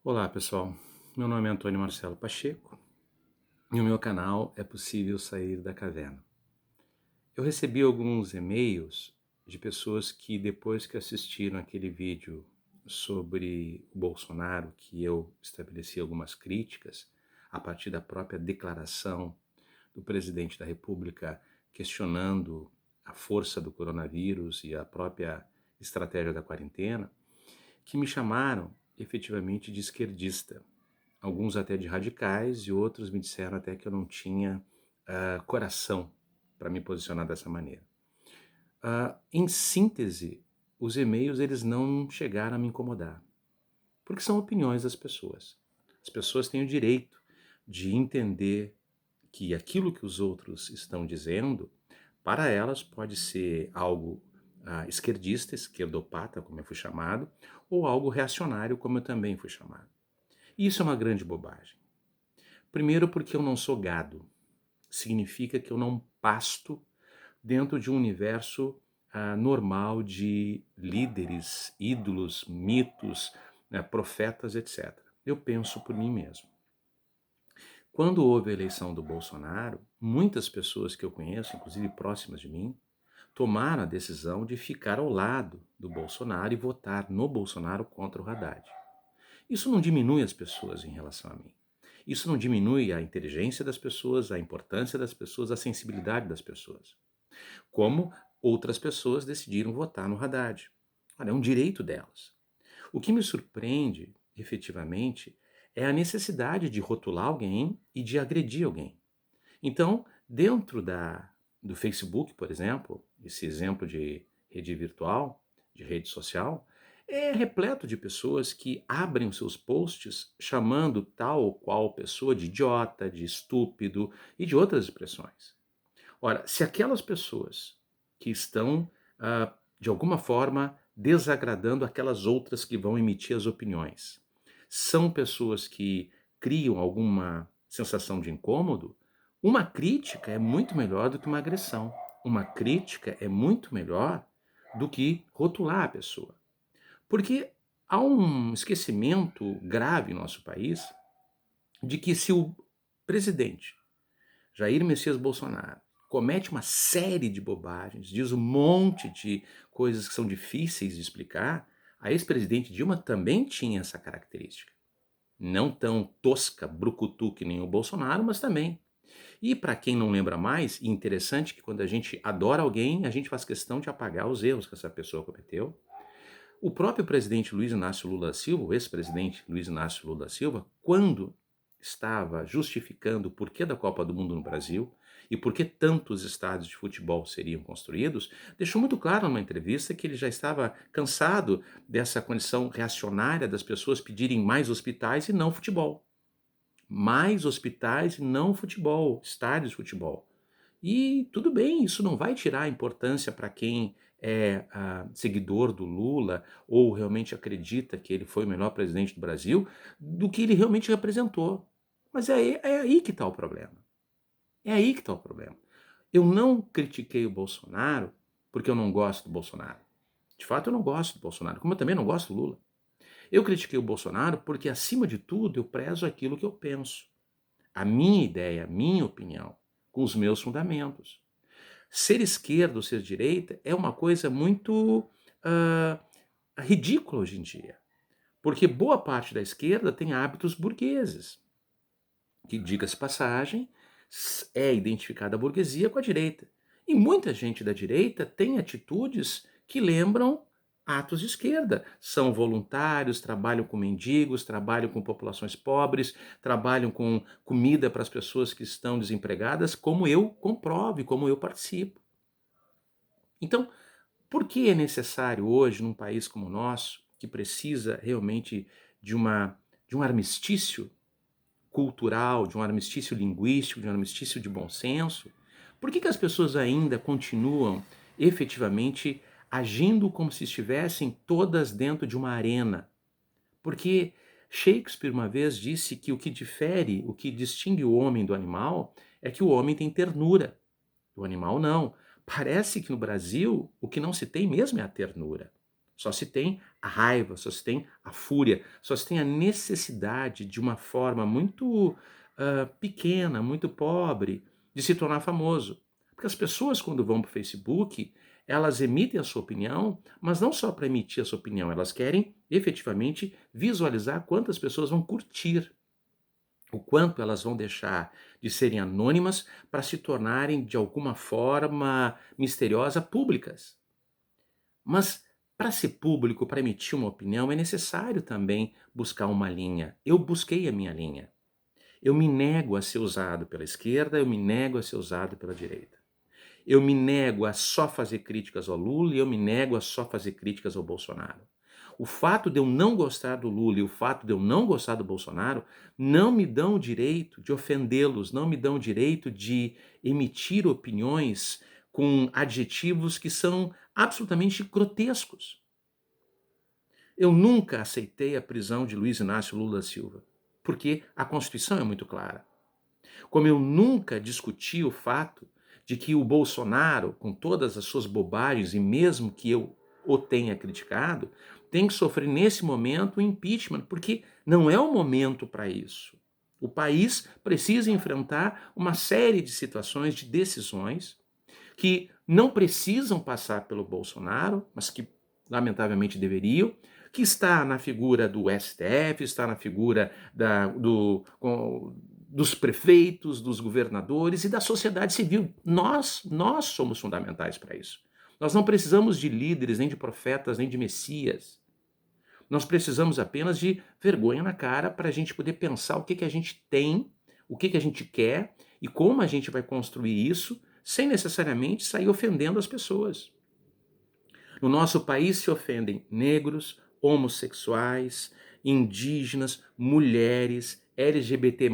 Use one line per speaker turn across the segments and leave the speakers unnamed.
Olá, pessoal. Meu nome é Antônio Marcelo Pacheco e o meu canal é Possível Sair da Caverna. Eu recebi alguns e-mails de pessoas que, depois que assistiram aquele vídeo sobre o Bolsonaro, que eu estabeleci algumas críticas a partir da própria declaração do presidente da República questionando a força do coronavírus e a própria estratégia da quarentena, que me chamaram efetivamente de esquerdista. Alguns até de radicais e outros me disseram até que eu não tinha coração para me posicionar dessa maneira. Em síntese, os e-mails eles não chegaram a me incomodar, porque são opiniões das pessoas. As pessoas têm o direito de entender que aquilo que os outros estão dizendo, para elas pode ser algo esquerdista, esquerdopata, como eu fui chamado, ou algo reacionário, como eu também fui chamado. E isso é uma grande bobagem. Primeiro, porque eu não sou gado. Significa que eu não pasto dentro de um universo normal de líderes, ídolos, mitos, né, profetas, etc. Eu penso por mim mesmo. Quando houve a eleição do Bolsonaro, muitas pessoas que eu conheço, inclusive próximas de mim, tomaram a decisão de ficar ao lado do Bolsonaro e votar no Bolsonaro contra o Haddad. Isso não diminui as pessoas em relação a mim. Isso não diminui a inteligência das pessoas, a importância das pessoas, a sensibilidade das pessoas. Como outras pessoas decidiram votar no Haddad. Olha, é um direito delas. O que me surpreende, efetivamente, é a necessidade de rotular alguém e de agredir alguém. Então, dentro do Facebook, por exemplo, esse exemplo de rede virtual, de rede social, é repleto de pessoas que abrem os seus posts chamando tal ou qual pessoa de idiota, de estúpido e de outras expressões. Ora, se aquelas pessoas que estão, de alguma forma, desagradando aquelas outras que vão emitir as opiniões, são pessoas que criam alguma sensação de incômodo, uma crítica é muito melhor do que uma agressão. Uma crítica é muito melhor do que rotular a pessoa. Porque há um esquecimento grave em nosso país de que se o presidente Jair Messias Bolsonaro comete uma série de bobagens, diz um monte de coisas que são difíceis de explicar, a ex-presidente Dilma também tinha essa característica. Não tão tosca, brucutu que nem o Bolsonaro, mas também. E para quem não lembra mais, e interessante que quando a gente adora alguém, a gente faz questão de apagar os erros que essa pessoa cometeu. O próprio presidente Luiz Inácio Lula da Silva, o ex-presidente Luiz Inácio Lula da Silva, quando estava justificando o porquê da Copa do Mundo no Brasil e por que tantos estádios de futebol seriam construídos, deixou muito claro numa entrevista que ele já estava cansado dessa condição reacionária das pessoas pedirem mais hospitais e não futebol. Mais hospitais e não futebol, estádios de futebol. E tudo bem, isso não vai tirar a importância para quem é seguidor do Lula ou realmente acredita que ele foi o melhor presidente do Brasil, do que ele realmente representou. Mas é aí que está o problema. É aí que está o problema. Eu não critiquei o Bolsonaro porque eu não gosto do Bolsonaro. De fato, eu não gosto do Bolsonaro, como eu também não gosto do Lula. Eu critiquei o Bolsonaro porque, acima de tudo, eu prezo aquilo que eu penso. A minha ideia, a minha opinião, com os meus fundamentos. Ser esquerda ou ser direita é uma coisa muito ridícula hoje em dia, porque boa parte da esquerda tem hábitos burgueses, que, diga-se passagem, é identificada a burguesia com a direita. E muita gente da direita tem atitudes que lembram atos de esquerda. São voluntários, trabalham com mendigos, trabalham com populações pobres, trabalham com comida para as pessoas que estão desempregadas, como eu comprovo e como eu participo. Então, por que é necessário hoje, num país como o nosso, que precisa realmente de, de um armistício cultural, de um armistício linguístico, de um armistício de bom senso, por que as pessoas ainda continuam efetivamente agindo como se estivessem todas dentro de uma arena? Porque Shakespeare uma vez disse que o que difere, o que distingue o homem do animal é que o homem tem ternura, o animal não. Parece que no Brasil o que não se tem mesmo é a ternura. Só se tem a raiva, só se tem a fúria, só se tem a necessidade de uma forma muito pequena, muito pobre, de se tornar famoso. Porque as pessoas, quando vão para o Facebook, elas emitem a sua opinião, mas não só para emitir a sua opinião, elas querem efetivamente visualizar quantas pessoas vão curtir, o quanto elas vão deixar de serem anônimas para se tornarem, de alguma forma misteriosa, públicas. Mas para ser público, para emitir uma opinião, é necessário também buscar uma linha. Eu busquei a minha linha. Eu me nego a ser usado pela esquerda, eu me nego a ser usado pela direita. Eu me nego a só fazer críticas ao Lula e eu me nego a só fazer críticas ao Bolsonaro. O fato de eu não gostar do Lula e o fato de eu não gostar do Bolsonaro não me dão o direito de ofendê-los, não me dão o direito de emitir opiniões com adjetivos que são absolutamente grotescos. Eu nunca aceitei a prisão de Luiz Inácio Lula da Silva, porque a Constituição é muito clara. Como eu nunca discuti o fato de que o Bolsonaro, com todas as suas bobagens, e mesmo que eu o tenha criticado, tem que sofrer nesse momento o impeachment, porque não é o momento para isso. O país precisa enfrentar uma série de situações, de decisões, que não precisam passar pelo Bolsonaro, mas que lamentavelmente deveriam, que está na figura do STF, está na figura dos prefeitos, dos governadores e da sociedade civil. Nós somos fundamentais para isso. Nós não precisamos de líderes, nem de profetas, nem de messias. Nós precisamos apenas de vergonha na cara para a gente poder pensar o que a gente tem, o que a gente quer e como a gente vai construir isso sem necessariamente sair ofendendo as pessoas. No nosso país se ofendem negros, homossexuais, indígenas, mulheres, LGBT+,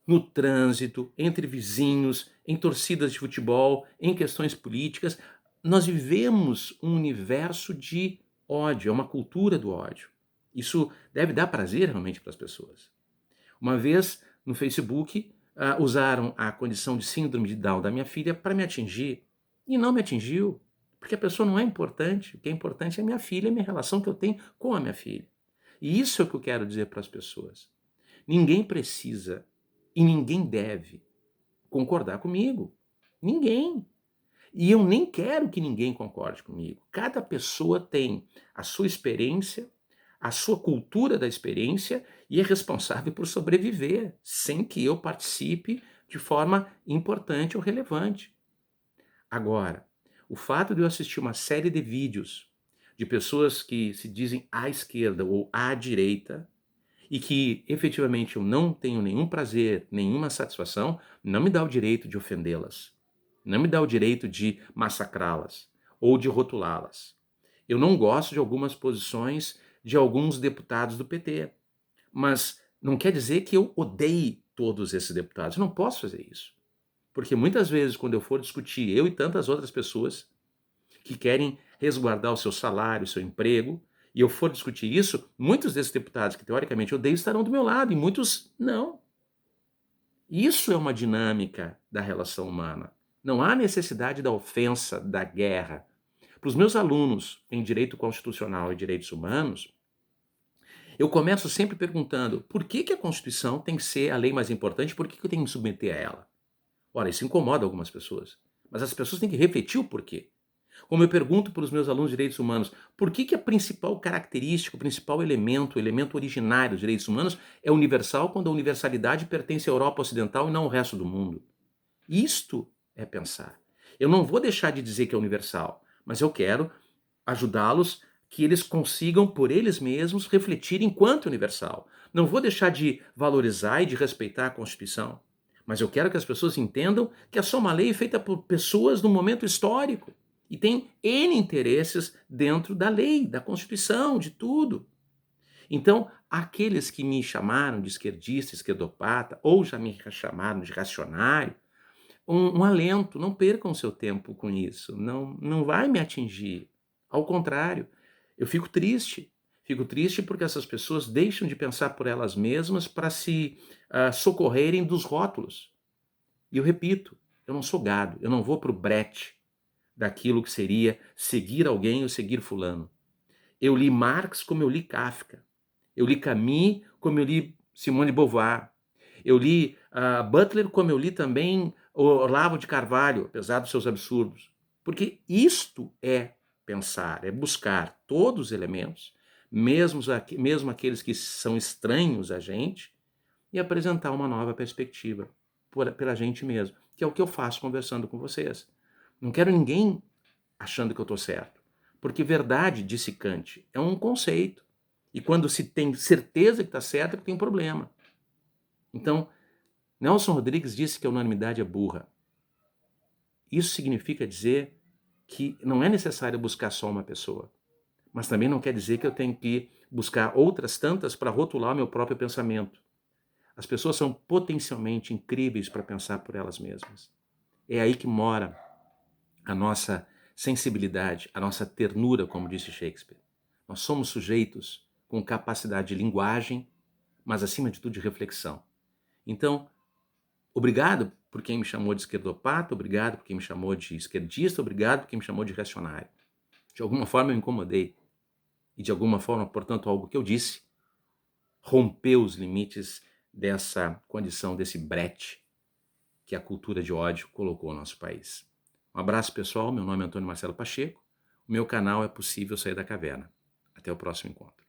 no trânsito, entre vizinhos, em torcidas de futebol, em questões políticas. Nós vivemos um universo de ódio, é uma cultura do ódio. Isso deve dar prazer realmente para as pessoas. Uma vez, no Facebook, usaram a condição de síndrome de Down da minha filha para me atingir. E não me atingiu, porque a pessoa não é importante. O que é importante é a minha filha e a minha relação que eu tenho com a minha filha. E isso é o que eu quero dizer para as pessoas. Ninguém precisa e ninguém deve concordar comigo. Ninguém. E eu nem quero que ninguém concorde comigo. Cada pessoa tem a sua experiência, a sua cultura da experiência e é responsável por sobreviver, sem que eu participe de forma importante ou relevante. Agora, o fato de eu assistir uma série de vídeos de pessoas que se dizem à esquerda ou à direita e que efetivamente eu não tenho nenhum prazer, nenhuma satisfação, não me dá o direito de ofendê-las. Não me dá o direito de massacrá-las ou de rotulá-las. Eu não gosto de algumas posições de alguns deputados do PT, mas não quer dizer que eu odeie todos esses deputados. Eu não posso fazer isso. Porque muitas vezes, quando eu for discutir, eu e tantas outras pessoas que querem resguardar o seu salário, o seu emprego, e eu for discutir isso, muitos desses deputados que teoricamente eu odeio estarão do meu lado e muitos não. Isso é uma dinâmica da relação humana. Não há necessidade da ofensa, da guerra. Para os meus alunos em direito constitucional e direitos humanos, eu começo sempre perguntando por que a Constituição tem que ser a lei mais importante, por que eu tenho que me submeter a ela? Ora, isso incomoda algumas pessoas, mas as pessoas têm que refletir o porquê. Como eu pergunto para os meus alunos de direitos humanos, por que a principal característica, o principal elemento, o elemento originário dos direitos humanos é universal quando a universalidade pertence à Europa Ocidental e não ao resto do mundo? Isto é pensar. Eu não vou deixar de dizer que é universal, mas eu quero ajudá-los que eles consigam, por eles mesmos, refletir enquanto universal. Não vou deixar de valorizar e de respeitar a Constituição, mas eu quero que as pessoas entendam que é só uma lei feita por pessoas num momento histórico. E tem N interesses dentro da lei, da Constituição, de tudo. Então, aqueles que me chamaram de esquerdista, esquerdopata, ou já me chamaram de racionário, um alento, não percam seu tempo com isso, não vai me atingir. Ao contrário, eu fico triste. Fico triste porque essas pessoas deixam de pensar por elas mesmas para se socorrerem dos rótulos. E eu repito, eu não sou gado, eu não vou para o brete daquilo que seria seguir alguém ou seguir fulano. Eu li Marx como eu li Kafka. Eu li Camus como eu li Simone de Beauvoir. Eu li Butler como eu li também Olavo de Carvalho, apesar dos seus absurdos. Porque isto é pensar, é buscar todos os elementos, mesmo aqueles que são estranhos a gente, e apresentar uma nova perspectiva pela gente mesmo, que é o que eu faço conversando com vocês. Não quero ninguém achando que eu estou certo, porque verdade, disse Kant, é um conceito. E quando se tem certeza que está certo, é que tem um problema. Então, Nelson Rodrigues disse que a unanimidade é burra. Isso significa dizer que não é necessário buscar só uma pessoa, mas também não quer dizer que eu tenho que buscar outras tantas para rotular o meu próprio pensamento. As pessoas são potencialmente incríveis para pensar por elas mesmas. É aí que mora a nossa sensibilidade, a nossa ternura, como disse Shakespeare. Nós somos sujeitos com capacidade de linguagem, mas acima de tudo de reflexão. Então, obrigado por quem me chamou de esquerdopata, obrigado por quem me chamou de esquerdista, obrigado por quem me chamou de reacionário. De alguma forma eu me incomodei. E de alguma forma, portanto, algo que eu disse rompeu os limites dessa condição, desse brete que a cultura de ódio colocou no nosso país. Um abraço, pessoal. Meu nome é Antônio Marcelo Pacheco. O meu canal é Possível Sair da Caverna. Até o próximo encontro.